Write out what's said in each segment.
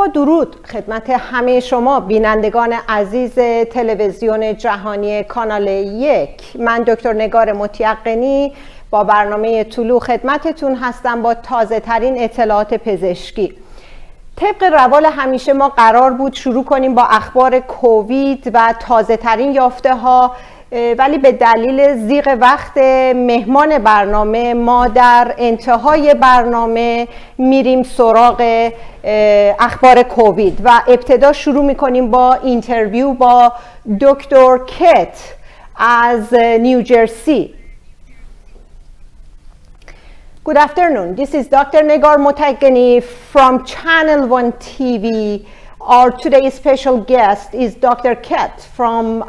با درود خدمت همه شما بینندگان عزیز تلویزیون جهانی کانال 1. من دکتر نگار متیقنی با برنامه طلوع خدمتتون هستم با تازه ترین اطلاعات پزشکی. طبق روال همیشه ما قرار بود شروع کنیم با اخبار کووید و تازه ترین یافته ها، ولی به دلیل ضیق وقت مهمان برنامه ما در انتهای برنامه میریم سراغ اخبار کووید و ابتدا شروع میکنیم با اینترویو با دکتر کت از نیوجرسی. Good afternoon. This is Dr. Negar Motagheni from Channel 1 TV. Our today's special guest is Dr. Ket from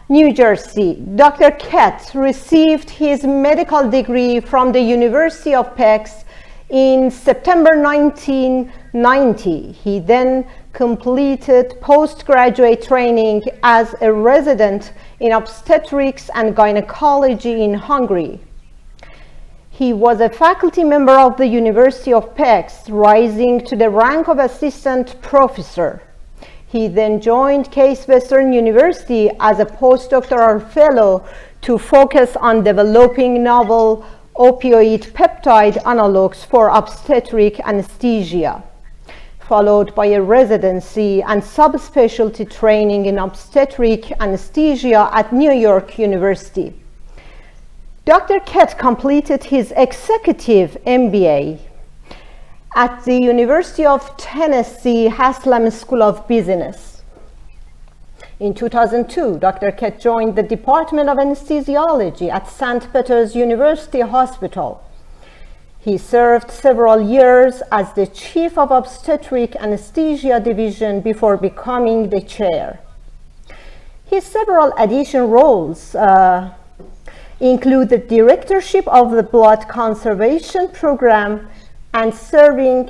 New Jersey. Dr. Ket received his medical degree from the University of Pex in September 1990. He then completed postgraduate training as a resident in obstetrics and gynecology in Hungary. He was a faculty member of the University of Pex, rising to the rank of assistant professor. He then joined Case Western University as a postdoctoral fellow to focus on developing novel opioid peptide analogs for obstetric anesthesia, followed by a residency and subspecialty training in obstetric anesthesia at New York University. Dr. Ket completed his executive MBA at the University of Tennessee Haslam School of Business. In 2002, Dr. Ket joined the Department of Anesthesiology at St. Peter's University Hospital. He served several years as the Chief of Obstetric Anesthesia Division before becoming the chair. His several additional roles include the directorship of the blood conservation program and serving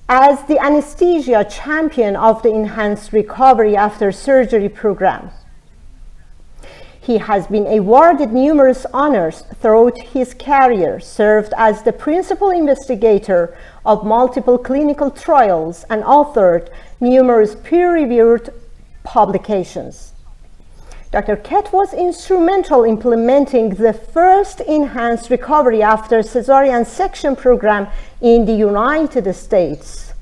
as the anesthesia champion of the enhanced recovery after surgery program. He has been awarded numerous honors throughout his career, served as the principal investigator of multiple clinical trials, and authored numerous peer-reviewed publications. Dr. Ket was instrumental in implementing the first enhanced recovery after cesarean section program in the United States.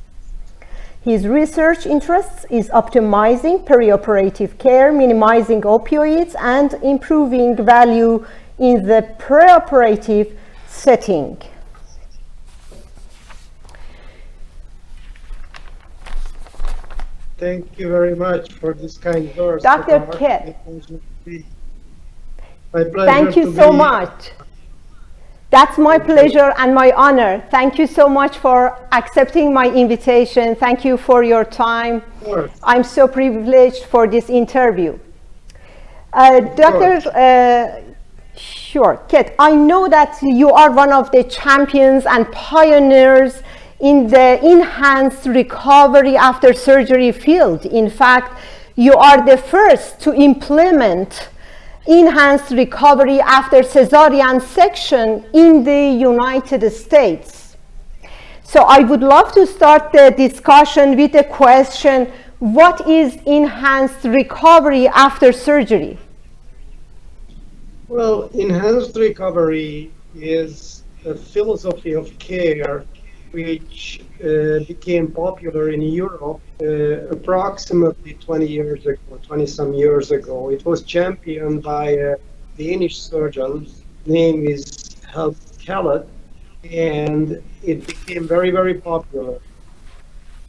His research interests is optimizing perioperative care, minimizing opioids, and improving value in the preoperative setting. Thank you very much for this kind words. Dr. Ket, my pleasure. Thank you so much. That's my pleasure and my honor. Thank you so much for accepting my invitation. Thank you for your time. I'm so privileged for this interview. Sure, Ket, I know that you are one of the champions and pioneers in the enhanced recovery after surgery field. In fact, you are the first to implement enhanced recovery after cesarean section in the United States. So I would love to start the discussion with a question: what is enhanced recovery after surgery? Well, enhanced recovery is a philosophy of care which became popular in Europe approximately 20 years ago, 20-some years ago. It was championed by a Danish surgeon, name is Helmut Kellett, and it became very, very popular.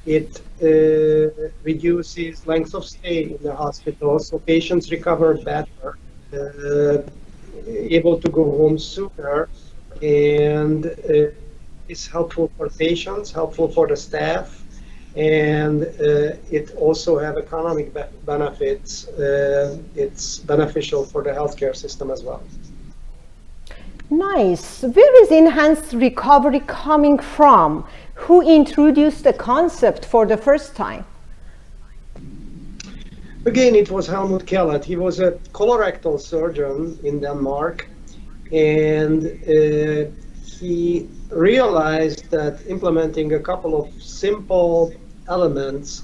It reduces length of stay in the hospital, so patients recover better, able to go home sooner, and it's helpful for patients, helpful for the staff, and it also have economic benefits. It's beneficial for the healthcare system as well. Nice. Where is enhanced recovery coming from? Who introduced the concept for the first time? Again, it was Helmut Kellett. He was a colorectal surgeon in Denmark, and he realized that implementing a couple of simple elements,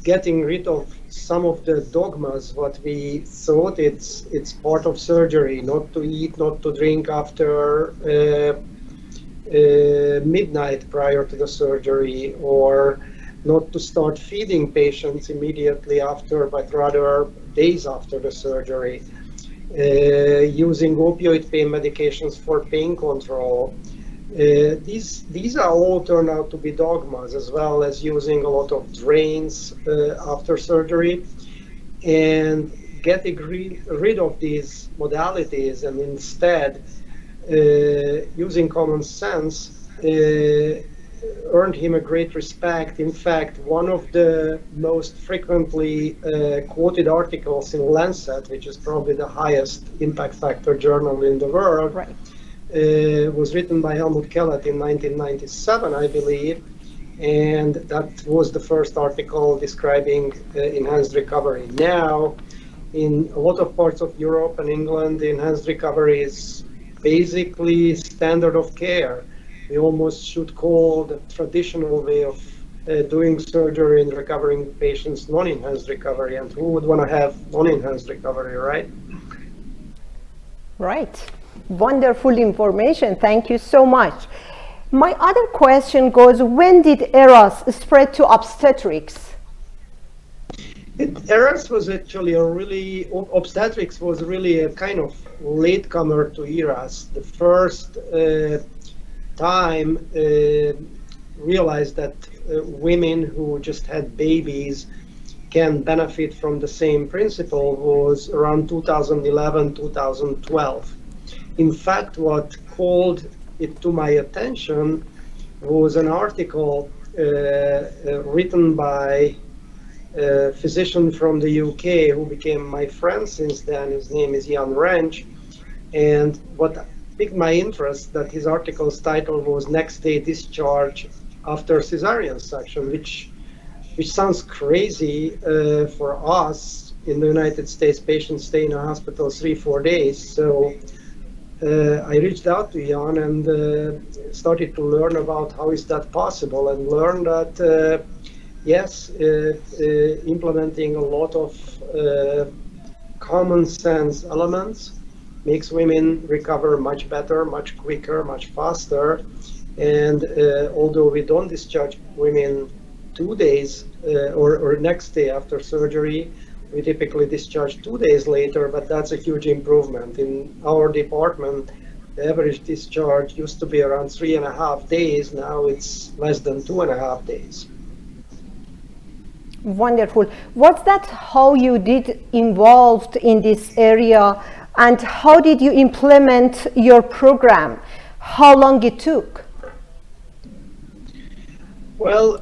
getting rid of some of the dogmas, what we thought it's part of surgery, not to eat, not to drink after midnight prior to the surgery, or not to start feeding patients immediately after, but rather days after the surgery. Using opioid pain medications for pain control. These are all turned out to be dogmas, as well as using a lot of drains after surgery, and getting rid of these modalities and instead using common sense earned him a great respect. In fact, one of the most frequently quoted articles in Lancet, which is probably the highest impact factor journal in the world, Right. Was written by Helmut Kellett in 1997, I believe, and that was the first article describing enhanced recovery. Now, in a lot of parts of Europe and England, enhanced recovery is basically standard of care. We almost should call the traditional way of doing surgery and recovering patients non-enhanced recovery. And who would want to have non-enhanced recovery, right? Right. Wonderful information. Thank you so much. My other question goes, when did ERAS spread to obstetrics? ERAS was actually obstetrics was really a kind of latecomer to ERAS. The first time realized that women who just had babies can benefit from the same principle was around 2011, 2012. In fact, what called it to my attention was an article written by a physician from the UK who became my friend since then. His name is Jan Wrench, and what piqued my interest that his article's title was "Next Day Discharge After Cesarean Section," which sounds crazy for us in the United States. Patients stay in a hospital 3-4 days. So I reached out to Jan and started to learn about how is that possible, and learned that yes, implementing a lot of common sense elements makes women recover much better, much quicker, much faster. And although we don't discharge women 2 days or next day after surgery, we typically discharge 2 days later, but that's a huge improvement. In our department, the average discharge used to be around 3.5 days. Now it's less than 2.5 days. Wonderful. Was that how you did involved in this area, and how did you implement your program? How long it took? Well,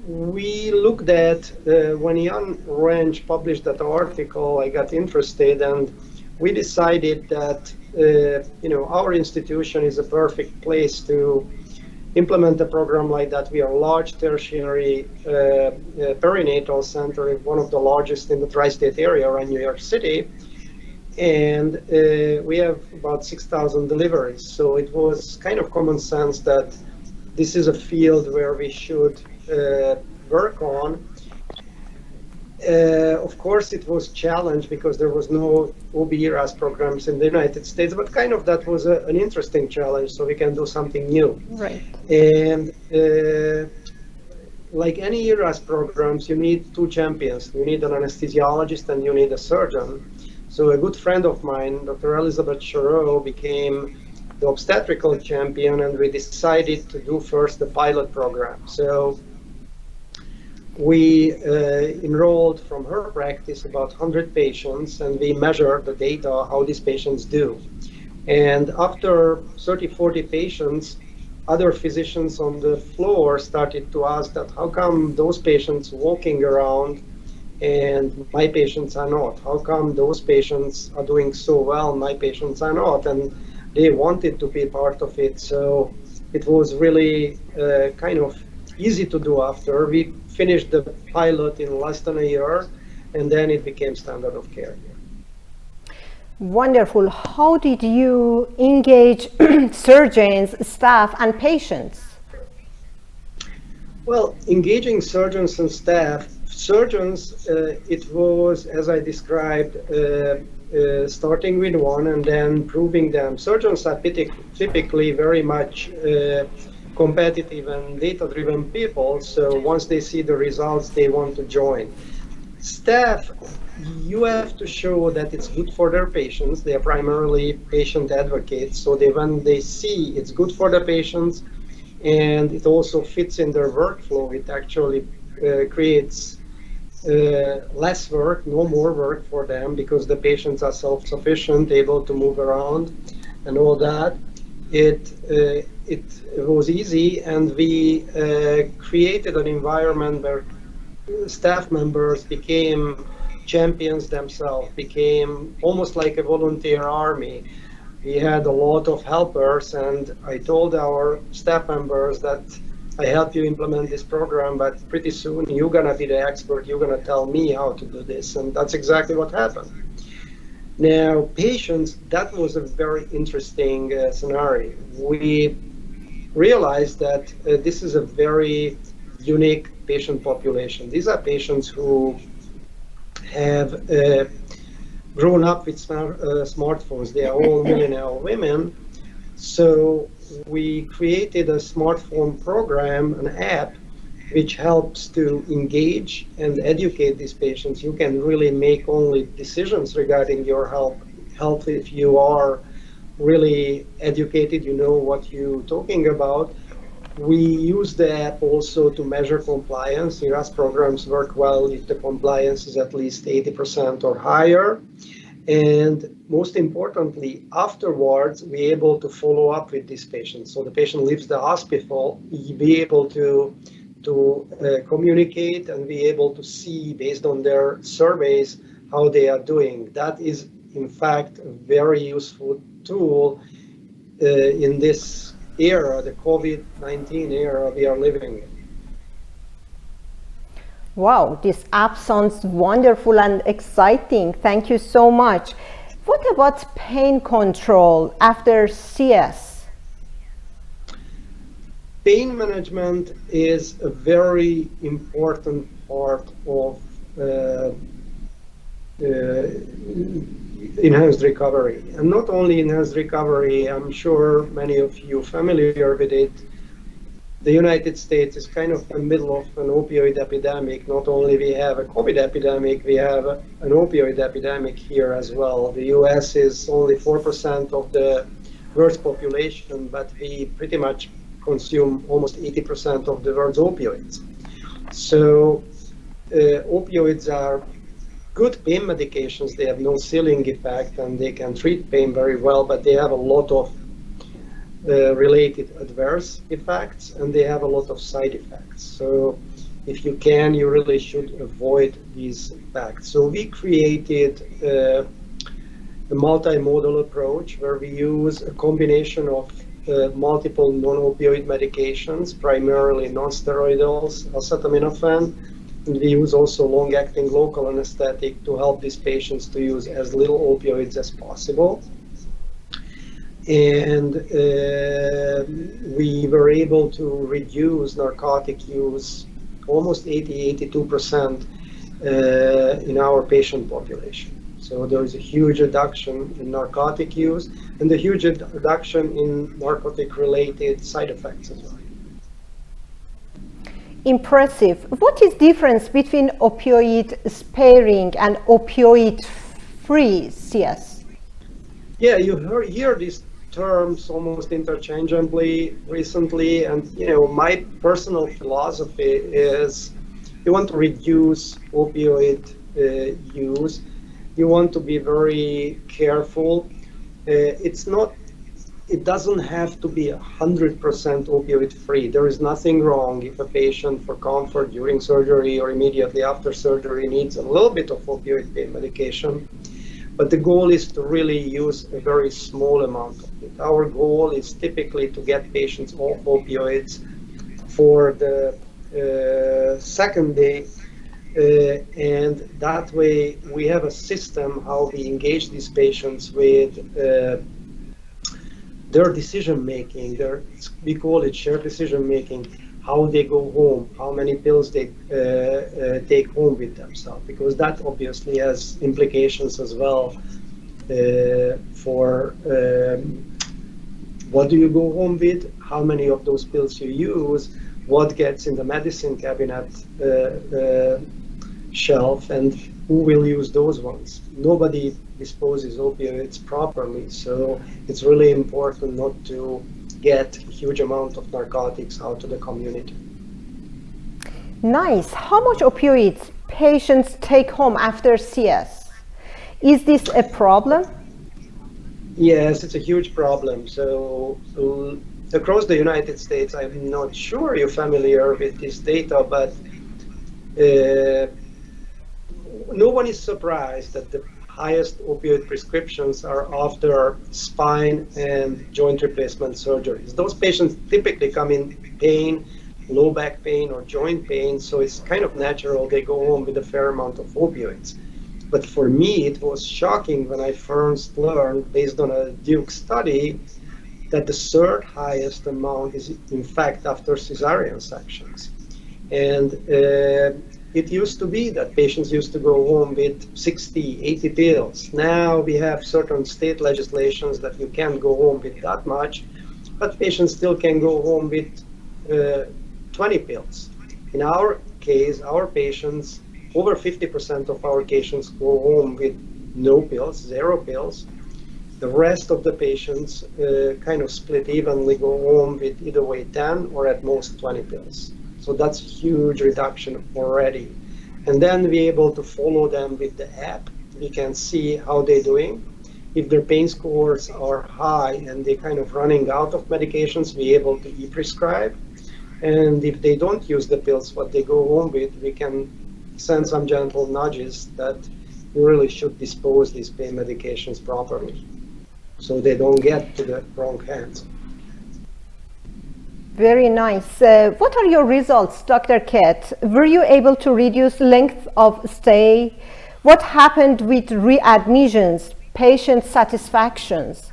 we looked at when Jan Wrench published that article, I got interested, and we decided that our institution is a perfect place to implement a program like that. We are a large tertiary perinatal center, one of the largest in the tri-state area around New York City, and we have about 6,000 deliveries. So it was kind of common sense that this is a field where we should work on. Of course, it was challenged because there was no OB/ERAS programs in the United States, but kind of that was an interesting challenge, so we can do something new. Right. And like any ERAS programs, you need two champions. You need an anesthesiologist and you need a surgeon. So a good friend of mine, Dr. Elizabeth Chareau, became the obstetrical champion, and we decided to do first the pilot program. So we enrolled from her practice about 100 patients, and we measured the data, how these patients do. And after 30-40 patients, other physicians on the floor started to ask that how come those patients walking around and my patients are not? How come those patients are doing so well and my patients are not? And they wanted to be part of it. So it was really kind of easy to do after. We finished the pilot in less than a year, and then it became standard of care. Wonderful. How did you engage surgeons, staff, and patients? Well, engaging surgeons and staff. Surgeons, it was, as I described, starting with one and then proving them. Surgeons are typically very much competitive and data-driven people, so once they see the results, they want to join. Staff, you have to show that it's good for their patients. They are primarily patient advocates, so when they see it's good for the patients and it also fits in their workflow, it actually creates less work, no more work for them because the patients are self-sufficient, able to move around and all that. It was easy, and we created an environment where staff members became champions themselves, became almost like a volunteer army. We had a lot of helpers, and I told our staff members that I help you implement this program, but pretty soon you're gonna be the expert, you're gonna tell me how to do this, and that's exactly what happened. Now, patients, that was a very interesting scenario. We realized that this is a very unique patient population. These are patients who have grown up with smartphones. They are all millennial women. So we created a smartphone program, an app, which helps to engage and educate these patients. You can really make only decisions regarding your health if you are really educated, you know what you're talking about. We use the app also to measure compliance. ERAS programs work well if the compliance is at least 80% or higher. And most importantly, afterwards, we're able to follow up with these patients. So the patient leaves the hospital, be able to communicate and be able to see based on their surveys how they are doing. That is, in fact, a very useful tool in this era, the COVID-19 era we are living in. Wow, this app sounds wonderful and exciting. Thank you so much. What about pain control after CS? Pain management is a very important part of enhanced recovery. And not only enhanced recovery, I'm sure many of you are familiar with it. The United States is kind of in the middle of an opioid epidemic. Not only we have a COVID epidemic, we have an opioid epidemic here as well. The US is only 4% of the world's population, but we pretty much consume almost 80% of the world's opioids. So opioids are good pain medications. They have no ceiling effect and they can treat pain very well, but they have a lot of related adverse effects and they have a lot of side effects. So if you can, you really should avoid these effects. So we created a multimodal approach where we use a combination of multiple non-opioid medications, primarily non-steroidals, acetaminophen, and we use also long-acting local anesthetic to help these patients to use as little opioids as possible. And we were able to reduce narcotic use almost 82% in our patient population. So there is a huge reduction in narcotic use and a huge reduction in narcotic-related side effects as well. Impressive. What is the difference between opioid sparing and opioid-free CS? Yeah, you hear these terms almost interchangeably recently, and my personal philosophy is you want to reduce opioid use. You want to be very careful. It doesn't have to be 100% opioid free. There is nothing wrong if a patient for comfort during surgery or immediately after surgery needs a little bit of opioid pain medication. But the goal is to really use a very small amount of it. Our goal is typically to get patients off opioids for the second day. And that way we have a system how we engage these patients with their decision making. We call it shared decision making. how they go home, how many pills they take home with themselves, because that obviously has implications as well for what do you go home with, how many of those pills you use, what gets in the medicine cabinet shelf, and who will use those ones. Nobody disposes opioids properly, so it's really important not to get a huge amount of narcotics out to the community. Nice. How much opioids patients take home after CS? Is this a problem? Yes, it's a huge problem. So across the United States, I'm not sure you're familiar with this data, but no one is surprised that the highest opioid prescriptions are after spine and joint replacement surgeries. Those patients typically come in pain, low back pain or joint pain, so it's kind of natural they go home with a fair amount of opioids. But for me, it was shocking when I first learned, based on a Duke study, that the third highest amount is in fact after cesarean sections. And it used to be that patients used to go home with 60, 80 pills. Now we have certain state legislations that you can't go home with that much, but patients still can go home with 20 pills. In our case, our patients, over 50% of our patients go home with no pills, 0 pills. The rest of the patients kind of split evenly, go home with either way 10 or at most 20 pills. So that's a huge reduction already. And then be able to follow them with the app. We can see how they're doing. If their pain scores are high and they're kind of running out of medications, we're able to e-prescribe. And if they don't use the pills, what they go home with, we can send some gentle nudges that you really should dispose these pain medications properly so they don't get to the wrong hands. Very nice. What are your results, Dr. Kett? Were you able to reduce length of stay? What happened with readmissions, patient satisfactions?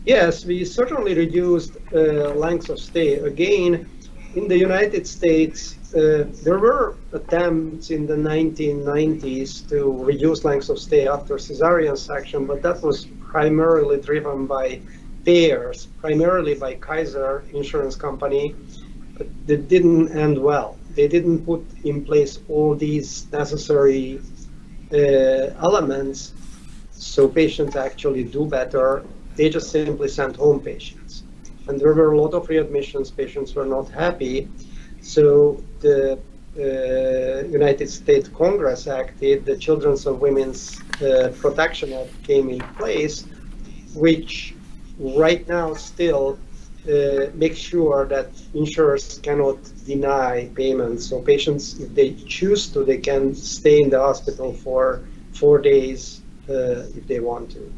Yes, we certainly reduced lengths of stay. Again, in the United States, there were attempts in the 1990s to reduce lengths of stay after cesarean section, but that was primarily driven by payers, primarily by Kaiser Insurance Company, but they didn't end well. They didn't put in place all these necessary elements so patients actually do better. They just simply sent home patients. And there were a lot of readmissions, patients were not happy. So the United States Congress acted, the Children's and Women's Protection Act came in place, which right now still makes sure that insurers cannot deny payments. So patients, if they choose to, they can stay in the hospital for 4 days if they want to.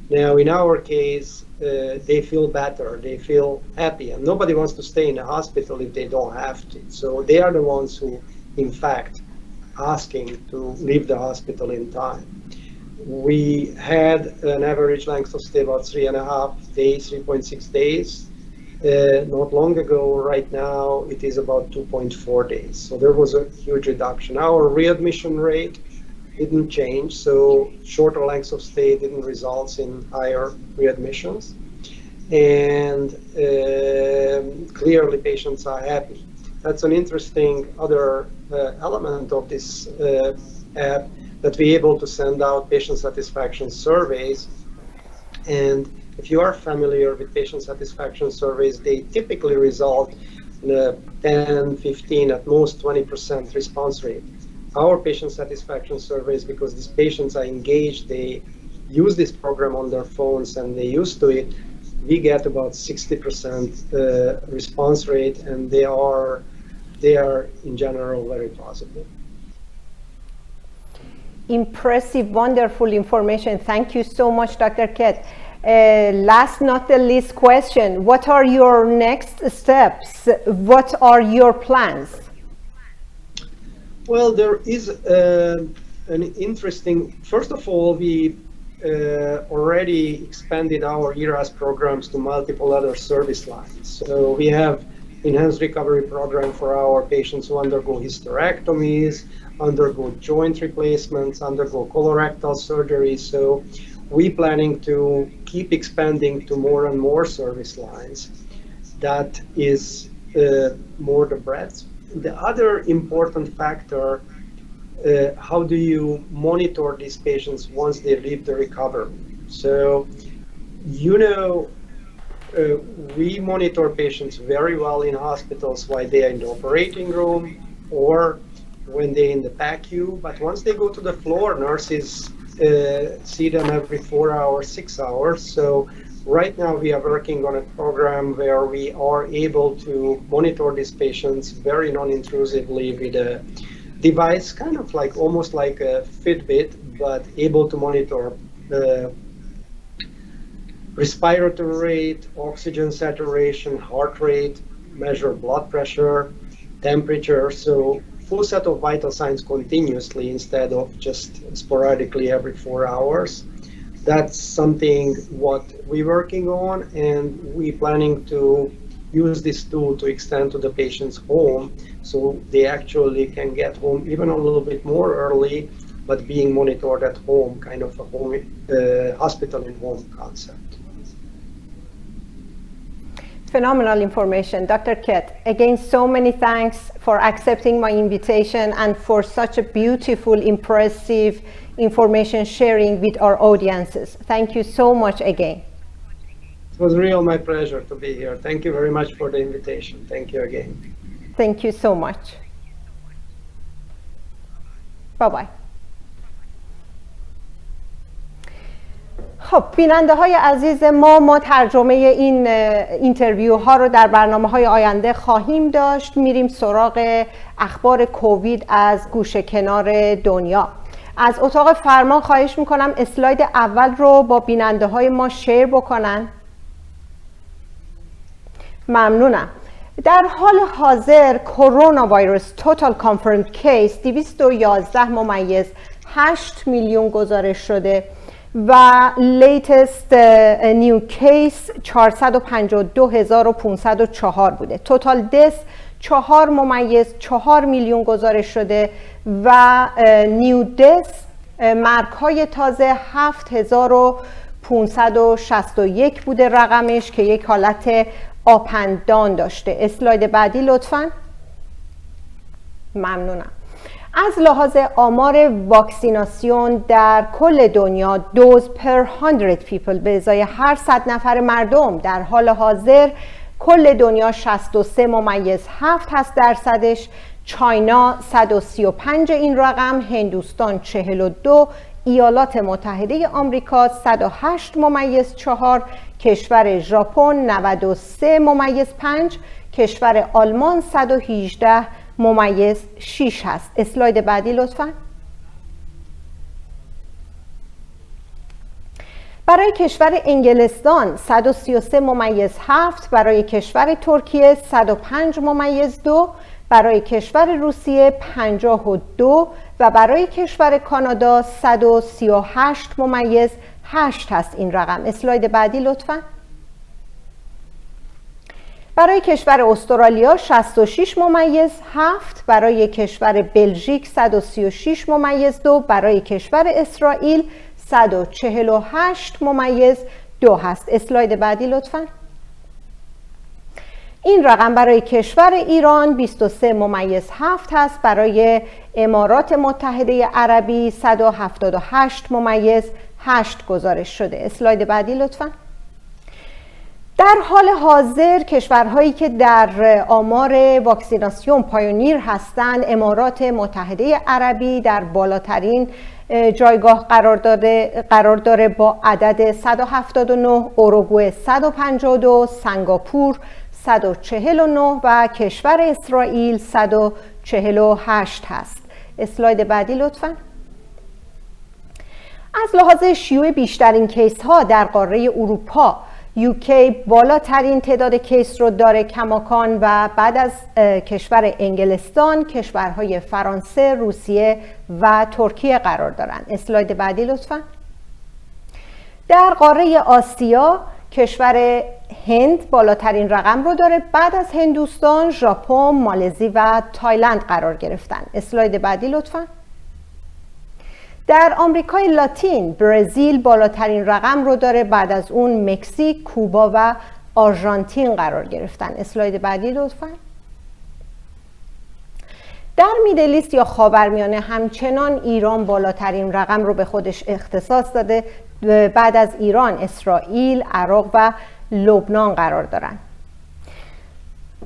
Now, in our case, they feel better, they feel happy, and nobody wants to stay in the hospital if they don't have to. So they are the ones who, in fact, asking to leave the hospital in time. We had an average length of stay about 3.5 days, 3.6 days. Not long ago, right now, it is about 2.4 days. So there was a huge reduction. Our readmission rate didn't change, so shorter lengths of stay didn't result in higher readmissions. And clearly patients are happy. That's an interesting other element of this app, that we're able to send out patient satisfaction surveys. And if you are familiar with patient satisfaction surveys, they typically result in a 10, 15, at most 20% response rate. Our patient satisfaction surveys, because these patients are engaged, they use this program on their phones and they're used to it, we get about 60% response rate, and they are in general very positive. Impressive, wonderful information. Thank you so much, Dr. Kett. Last not the least question, what are your next steps? What are your plans? Well, there is an interesting, first of all, we already expanded our ERAS programs to multiple other service lines. So we have enhanced recovery program for our patients who undergo hysterectomies, undergo joint replacements, undergo colorectal surgery. So we're planning to keep expanding to more and more service lines. That is more the breadth. The other important factor, how do you monitor these patients once they leave the recovery? So, we monitor patients very well in hospitals while they are in the operating room or when they're in the PACU, but once they go to the floor, nurses see them every 4 hours, 6 hours. So right now we are working on a program where we are able to monitor these patients very non-intrusively with a device, kind of like almost like a Fitbit, but able to monitor respiratory rate, oxygen saturation, heart rate, measure blood pressure, temperature. So full set of vital signs continuously instead of just sporadically every 4 hours. That's something what we're working on, and we're planning to use this tool to extend to the patient's home so they actually can get home even a little bit more early, but being monitored at home, kind of a home hospital in home concept. Phenomenal information, Dr. Kett. Again, so many thanks for accepting my invitation and for such a beautiful, impressive information sharing with our audiences. Thank you so much again. It was real my pleasure to be here. Thank you very much for the invitation. Thank you again. Thank you so much. Bye-bye. خب بیننده های عزیز ما ترجمه این اینترویو ها رو در برنامه های آینده خواهیم داشت. میریم سراغ اخبار کووید از گوشه کنار دنیا. از اتاق فرمان خواهش میکنم اسلاید اول رو با بیننده های ما شیر بکنن. ممنونم. در حال حاضر کرونا ویروس توتال کانفرمد کیس 211.8 میلیون گزارش شده و لیتست نیو کیس 452,504 بوده. توتال دس 4.4 میلیون گزارش شده و نیو دس مرگ های تازه 7,561 بوده رقمش که یک حالت آپندان داشته. اسلاید بعدی لطفاً. ممنونم. از لحاظ آمار واکسیناسیون در کل دنیا دوز پر 100 پیپل به ازای هر 100 نفر مردم در حال حاضر کل دنیا 63.7 هست درصدش، چاینا 135 این رقم، هندوستان 42، ایالات متحده آمریکا 108.4، کشور ژاپن 93.5، کشور آلمان 118.6 هست. اسلاید بعدی لطفاً. برای کشور انگلستان 133.7، برای کشور ترکیه 105.2، برای کشور روسیه 52 و برای کشور کانادا 138.8 هست این رقم. اسلاید بعدی لطفاً. برای کشور استرالیا 66.7، برای کشور بلژیک 136.2، برای کشور اسرائیل 148.2 هست. اسلاید بعدی لطفاً. این رقم برای کشور ایران 23.7 هست، برای امارات متحده عربی 178.8 گزارش شده. اسلاید بعدی لطفاً. در حال حاضر کشورهایی که در آمار واکسیناسیون پایونیر هستند، امارات متحده عربی در بالاترین جایگاه قرار داره با عدد 179، اوروگوئه 152، سنگاپور 149 و کشور اسرائیل 148 هست. اسلاید بعدی لطفاً. از لحاظ شیوع بیشترین کیس ها در قاره اروپا UK بالاترین تعداد کیس رو داره کماکان و بعد از کشور انگلستان کشورهای فرانسه، روسیه و ترکیه قرار دارن. اسلاید بعدی لطفاً. در قاره آسیا کشور هند بالاترین رقم رو داره، بعد از هندوستان، ژاپن، مالزی و تایلند قرار گرفتن. اسلاید بعدی لطفاً. در آمریکای لاتین برزیل بالاترین رقم رو داره، بعد از اون مکزیک، کوبا و آرژانتین قرار گرفتن. اسلاید بعدی لطفاً. در میدل ایست یا خاورمیانه همچنان ایران بالاترین رقم رو به خودش اختصاص داده، بعد از ایران اسرائیل، عراق و لبنان قرار دارن.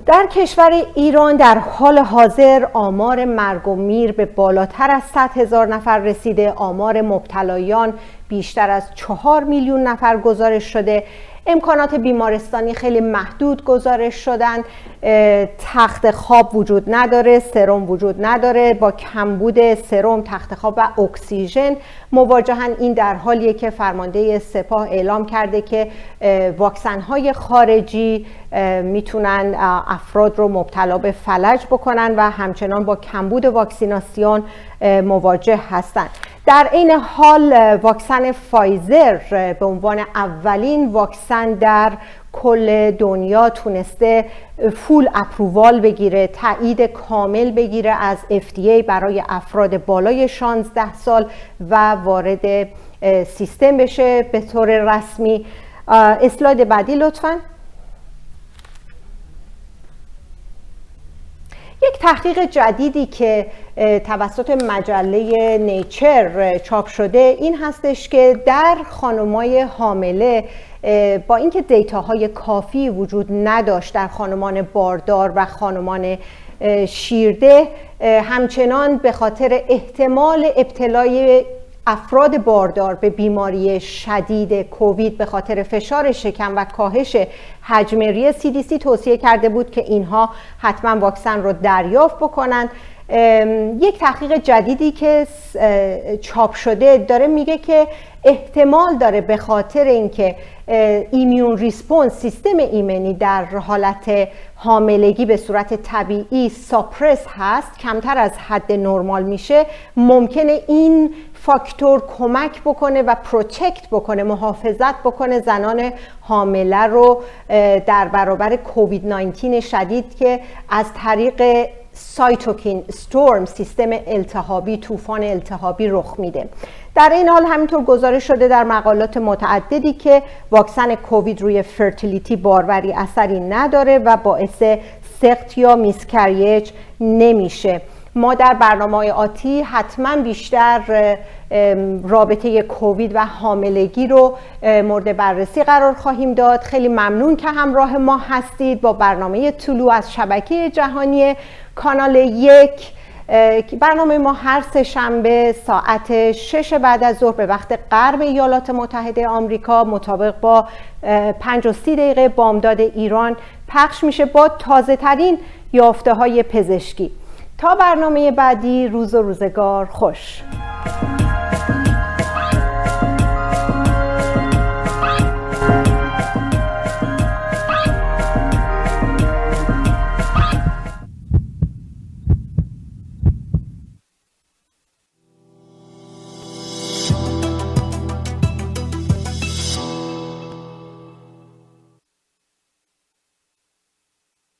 در کشور ایران در حال حاضر آمار مرگ و میر به بالاتر از 100,000 نفر رسیده، آمار مبتلایان بیشتر از 4 میلیون نفر گزارش شده، امکانات بیمارستانی خیلی محدود گزارش شدن، تخت خواب وجود نداره، سرم وجود نداره، با کمبود سرم، تخت خواب و اکسیژن مواجهن. این در حالیه که فرمانده سپاه اعلام کرده که واکسن‌های خارجی میتونن افراد رو مبتلا به فلج بکنن و همچنان با کمبود واکسیناسیون مواجه هستند. در این حال واکسن فایزر به عنوان اولین واکسن در کل دنیا تونسته فول اپرووال بگیره، تایید کامل بگیره از FDA برای افراد بالای 16 سال و وارد سیستم بشه به طور رسمی. اسلاید بعدی لطفاً. یک تحقیق جدیدی که توسط مجله نیچر چاپ شده این هستش که در خانم‌های حامله با اینکه دیتاهای کافی وجود نداشت در خانمان باردار و خانمان شیرده، همچنان به خاطر احتمال ابتلای افراد باردار به بیماری شدید کووید به خاطر فشار شکم و کاهش حجم ریه، CDC توصیه کرده بود که اینها حتما واکسن رو دریافت بکنن. یک تحقیق جدیدی که چاپ شده داره میگه که احتمال داره به خاطر اینکه ایمیون ریسپونس، سیستم ایمنی در حالت حاملگی به صورت طبیعی ساپرس هست، کمتر از حد نرمال میشه، ممکنه این فاکتور کمک بکنه و پروتکت بکنه، محافظت بکنه زنان حامله رو در برابر کووید 19 شدید که از طریق سایتوکین استورم، سیستم التهابی، طوفان التهابی رخ میده. در این حال همینطور گزارش شده در مقالات متعددی که واکسن کووید روی فرتیلیتی باروری اثری نداره و باعث سقط یا میسکریج نمیشه. ما در برنامه‌های آتی حتما بیشتر رابطه کووید و حاملگی رو مورد بررسی قرار خواهیم داد. خیلی ممنون که همراه ما هستید با برنامه طلوع از شبکه جهانی کانال 1. برنامه ما هر سه شنبه ساعت 6 بعد از ظهر به وقت غرب ایالات متحده آمریکا مطابق با 5:30 دقیقه بامداد ایران پخش میشه با تازه ترین یافته های پزشکی. تا برنامه بعدی، روز و روزگار خوش.